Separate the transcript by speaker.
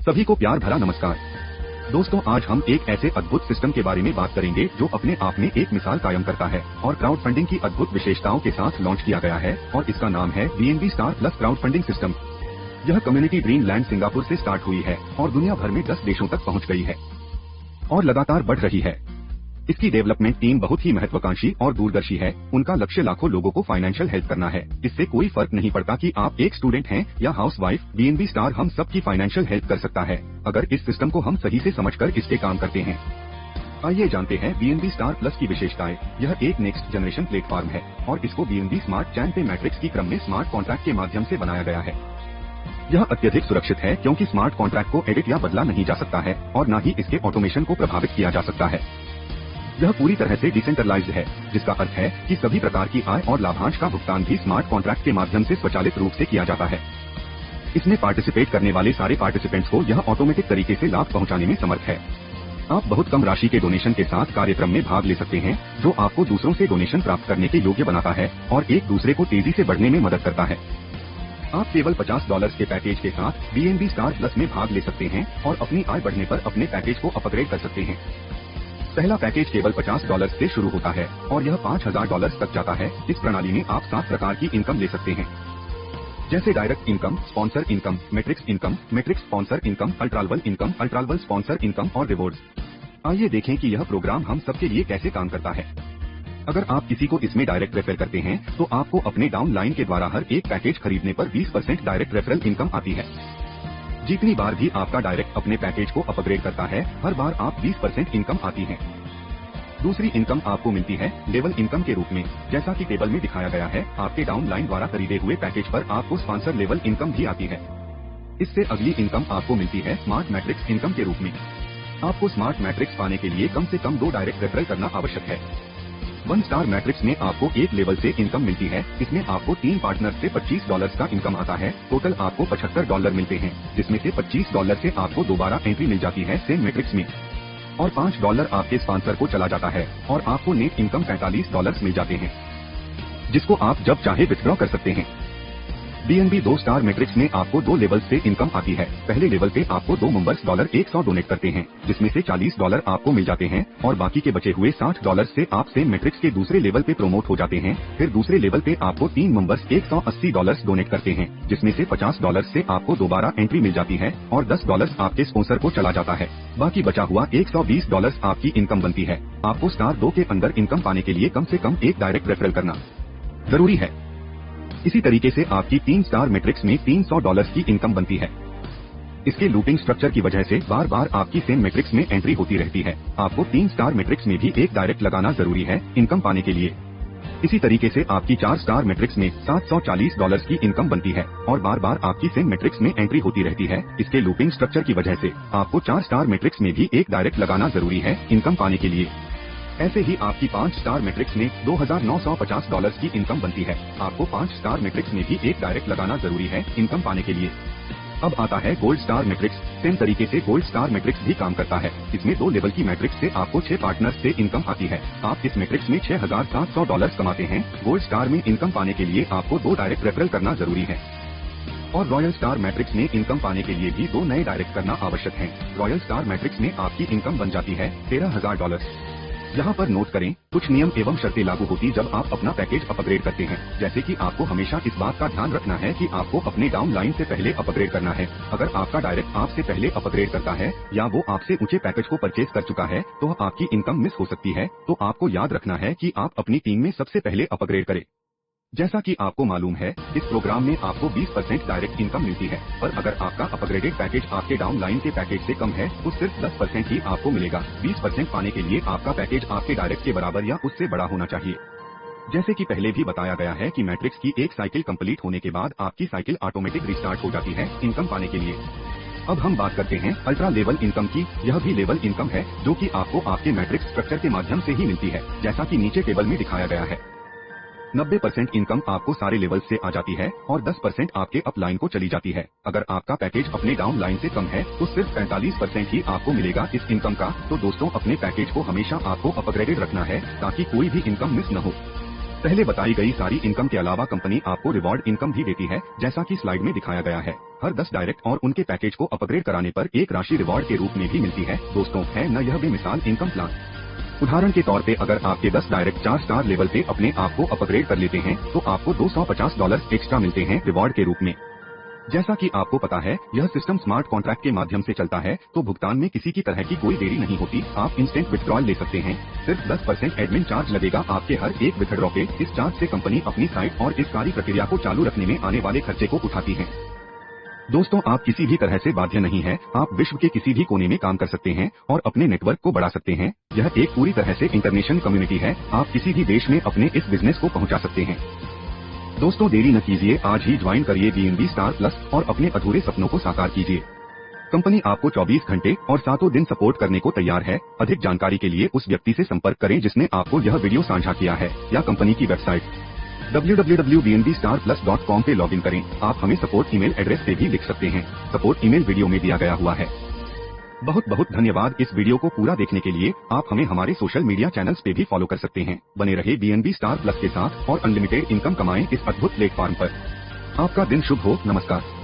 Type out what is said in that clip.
Speaker 1: सभी को प्यार भरा नमस्कार। दोस्तों, आज हम एक ऐसे अद्भुत सिस्टम के बारे में बात करेंगे जो अपने आप में एक मिसाल कायम करता है और क्राउड फंडिंग की अद्भुत विशेषताओं के साथ लॉन्च किया गया है और इसका नाम है BNB star plus crowd funding system. यह कम्युनिटी ड्रीमलैंड सिंगापुर से स्टार्ट हुई है और दुनिया भर में 10 देशों तक पहुंच गई है और लगातार बढ़ रही है। इसकी डेवलपमेंट टीम बहुत ही महत्वाकांक्षी और दूरदर्शी है। उनका लक्ष्य लाखों लोगों को फाइनेंशियल हेल्प करना है। इससे कोई फर्क नहीं पड़ता कि आप एक स्टूडेंट हैं या हाउसवाइफ, BNB स्टार हम सबकी फाइनेंशियल हेल्प कर सकता है अगर इस सिस्टम को हम सही से समझकर इसके काम करते हैं। आइए जानते हैं BNB स्टार प्लस की विशेषताएं। यह एक नेक्स्ट जनरेशन प्लेटफॉर्म है और इसको BNB स्मार्ट चैन पे मैट्रिक्स की क्रम में स्मार्ट कॉन्ट्रैक्ट के माध्यम से बनाया गया है। यह अत्यधिक सुरक्षित है क्योंकि स्मार्ट कॉन्ट्रैक्ट को एडिट या बदला नहीं जा सकता है और न ही इसके ऑटोमेशन को प्रभावित किया जा सकता है। यह पूरी तरह से डिसेंट्रलाइज्ड है, जिसका अर्थ है कि सभी प्रकार की आय और लाभांश का भुगतान भी स्मार्ट कॉन्ट्रैक्ट के माध्यम से स्वचालित रूप से किया जाता है। इसमें पार्टिसिपेट करने वाले सारे पार्टिसिपेंट्स को यह ऑटोमेटिक तरीके से लाभ पहुंचाने में समर्थ है। आप बहुत कम राशि के डोनेशन के साथ कार्यक्रम में भाग ले सकते हैं, जो आपको दूसरों से डोनेशन प्राप्त करने के योग्य बनाता है और एक दूसरे को तेजी से बढ़ने में मदद करता है। आप केवल $50 के पैकेज के साथ BNB स्टार प्लस में भाग ले सकते हैं और अपनी आय बढ़ने पर अपने पैकेज को अपग्रेड कर सकते हैं। पहला पैकेज केवल $50 से शुरू होता है और यह $5000 तक जाता है। इस प्रणाली में आप 7 प्रकार की इनकम ले सकते हैं, जैसे direct income, sponsor income, matrix sponsor income, ultra level income, ultra level sponsor income और रिवॉर्ड्स। आइए देखें कि यह प्रोग्राम हम सबके लिए कैसे काम करता है। अगर आप किसी को इसमें डायरेक्ट रेफर करते हैं तो आपको अपने डाउनलाइन के द्वारा हर एक पैकेज खरीदने पर 20% डायरेक्ट रेफरल इनकम आती है। जितनी बार भी आपका डायरेक्ट अपने पैकेज को अपग्रेड करता है, हर बार आप 20% इनकम आती है। दूसरी इनकम आपको मिलती है लेवल इनकम के रूप में, जैसा कि टेबल में दिखाया गया है। आपके डाउनलाइन द्वारा खरीदे हुए पैकेज पर आपको स्पॉन्सर लेवल इनकम भी आती है। इससे अगली इनकम आपको मिलती है स्मार्ट मैट्रिक्स इनकम के रूप में। आपको स्मार्ट मैट्रिक्स पाने के लिए कम से कम 2 डायरेक्ट रेफरल करना आवश्यक है। 1 स्टार मैट्रिक्स में आपको एक लेवल से इनकम मिलती है। इसमें आपको 3 पार्टनर से $25 का इनकम आता है। टोटल आपको $75 मिलते हैं, जिसमें से $25 से आपको दोबारा एंट्री मिल जाती है सेम मैट्रिक्स में और $5 आपके स्पॉन्सर को चला जाता है और आपको नेट इनकम $45 मिल जाते हैं, जिसको आप जब चाहे विथड्रॉ कर सकते हैं। BNB 2 स्टार मैट्रिक्स में आपको 2 लेवल से इनकम आती है। पहले लेवल पे आपको 2 मेंबर्स $100 डोनेट करते हैं, जिसमें से $40 आपको मिल जाते हैं और बाकी के बचे हुए $60 से आप सेम मैट्रिक्स के दूसरे लेवल पे प्रोमोट हो जाते हैं। फिर दूसरे लेवल पे आपको 3 मेंबर्स $180 डोनेट करते हैं, जिसमें से $50 से आपको दोबारा एंट्री मिल जाती है और $10 आपके स्पॉन्सर को चला जाता है। बाकी बचा हुआ $120 आपकी इनकम बनती है। आपको स्टार 2 के अंदर इनकम पाने के लिए कम से कम एक डायरेक्ट रेफरल करना जरूरी है। इसी तरीके से आपकी 3 स्टार मैट्रिक्स में $300 की इनकम बनती है। इसके लूपिंग स्ट्रक्चर की वजह से बार बार आपकी सेम मैट्रिक्स में एंट्री होती रहती है। आपको 3 स्टार मैट्रिक्स में भी एक डायरेक्ट लगाना जरूरी है इनकम पाने के लिए। इसी तरीके से आपकी 4 स्टार मैट्रिक्स में $740 की इनकम बनती है और बार बार आपकी सेम मैट्रिक्स में एंट्री होती रहती है। इसके लूपिंग स्ट्रक्चर की वजह से आपको 4 स्टार मैट्रिक्स में भी एक डायरेक्ट लगाना जरूरी है इनकम पाने के लिए। ऐसे ही आपकी 5 स्टार मैट्रिक्स में $2950 की इनकम बनती है। आपको 5 स्टार मैट्रिक्स में भी एक डायरेक्ट लगाना जरूरी है इनकम पाने के लिए। अब आता है गोल्ड स्टार मैट्रिक्स। सेम तरीके से गोल्ड स्टार मैट्रिक्स भी काम करता है। इसमें 2 लेवल की मैट्रिक्स से आपको 6 पार्टनर्स से इनकम आती है। आप इस मैट्रिक्स में $6700 कमाते हैं। गोल्ड स्टार में इनकम पाने के लिए आपको 2 डायरेक्ट रेफरल करना जरूरी है और रॉयल स्टार मैट्रिक्स में इनकम पाने के लिए भी 2 नए डायरेक्ट करना आवश्यक है। रॉयल स्टार मैट्रिक्स में आपकी इनकम बन जाती है $13000। यहाँ पर नोट करें, कुछ नियम एवं शर्तें लागू होती जब आप अपना पैकेज अपग्रेड करते हैं। जैसे कि आपको हमेशा इस बात का ध्यान रखना है कि आपको अपने डाउनलाइन से पहले अपग्रेड करना है। अगर आपका डायरेक्ट आपसे पहले अपग्रेड करता है या वो आपसे ऊंचे पैकेज को परचेज कर चुका है तो आपकी इनकम मिस हो सकती है। तो आपको याद रखना है कि आप अपनी टीम में सबसे पहले अपग्रेड करें। जैसा कि आपको मालूम है, इस प्रोग्राम में आपको 20% डायरेक्ट इनकम मिलती है, पर अगर आपका अपग्रेडेड पैकेज आपके डाउनलाइन के पैकेज से कम है तो सिर्फ 10% ही आपको मिलेगा। 20% पाने के लिए आपका पैकेज आपके डायरेक्ट के बराबर या उससे बड़ा होना चाहिए। जैसे कि पहले भी बताया गया है कि मैट्रिक्स की एक साइकिल कंप्लीट होने के बाद आपकी साइकिल ऑटोमेटिक रिस्टार्ट हो जाती है इनकम पाने के लिए। अब हम बात करते हैं अल्ट्रा लेवल इनकम की। यह भी लेवल इनकम है जो कि आपको आपके मैट्रिक्स स्ट्रक्चर के माध्यम से ही मिलती है, जैसा कि नीचे टेबल में दिखाया गया है। 90% इनकम आपको सारे लेवल से आ जाती है और 10% आपके अपलाइन को चली जाती है। अगर आपका पैकेज अपने डाउन लाइन से कम है तो सिर्फ 45% ही आपको मिलेगा इस इनकम का। तो दोस्तों, अपने पैकेज को हमेशा आपको अपग्रेडेड रखना है ताकि कोई भी इनकम मिस न हो। पहले बताई गई सारी इनकम के अलावा कंपनी आपको रिवॉर्ड इनकम भी देती है, जैसा कि स्लाइड में दिखाया गया है। हर 10 डायरेक्ट और उनके पैकेज को अपग्रेड कराने पर एक राशि रिवॉर्ड के रूप में भी मिलती है। दोस्तों, है न यह बेमिसाल इनकम प्लान। उदाहरण के तौर पे अगर आपके 10 डायरेक्ट 4 स्टार लेवल पे अपने आप को अपग्रेड कर लेते हैं तो आपको $250 एक्स्ट्रा मिलते हैं रिवॉर्ड के रूप में। जैसा कि आपको पता है, यह सिस्टम स्मार्ट कॉन्ट्रैक्ट के माध्यम से चलता है, तो भुगतान में किसी की तरह की कोई देरी नहीं होती। आप इंस्टेंट विथड्रॉल ले सकते हैं। सिर्फ 10% एडमिन चार्ज लगेगा आपके हर एक विथड्रॉ पे। इस चार्ज से कंपनी अपनी साइट और इस सारी प्रक्रिया को चालू रखने में आने वाले खर्चे को उठाती है। दोस्तों, आप किसी भी तरह से बाध्य नहीं है। आप विश्व के किसी भी कोने में काम कर सकते हैं और अपने नेटवर्क को बढ़ा सकते हैं। यह एक पूरी तरह से इंटरनेशनल कम्युनिटी है। आप किसी भी देश में अपने इस बिजनेस को पहुंचा सकते हैं। दोस्तों, देरी न कीजिए, आज ही ज्वाइन करिए BNB स्टार प्लस और अपने अधूरे सपनों को साकार कीजिए। कंपनी आपको 24 घंटे और 7 दिन सपोर्ट करने को तैयार है। अधिक जानकारी के लिए उस व्यक्ति से संपर्क करें जिसने आपको यह वीडियो साझा किया है, या कंपनी की वेबसाइट www.bnbstarplus.com पे लॉगिन करें। आप हमें सपोर्ट ईमेल एड्रेस पे भी लिख सकते हैं। सपोर्ट ईमेल वीडियो में दिया गया हुआ है। बहुत बहुत धन्यवाद इस वीडियो को पूरा देखने के लिए। आप हमें हमारे सोशल मीडिया चैनल्स पे भी फॉलो कर सकते हैं। बने रहे BNB स्टार प्लस के साथ और अनलिमिटेड इनकम कमाएं इस अद्भुत प्लेटफॉर्म पर। आपका दिन शुभ हो। नमस्कार।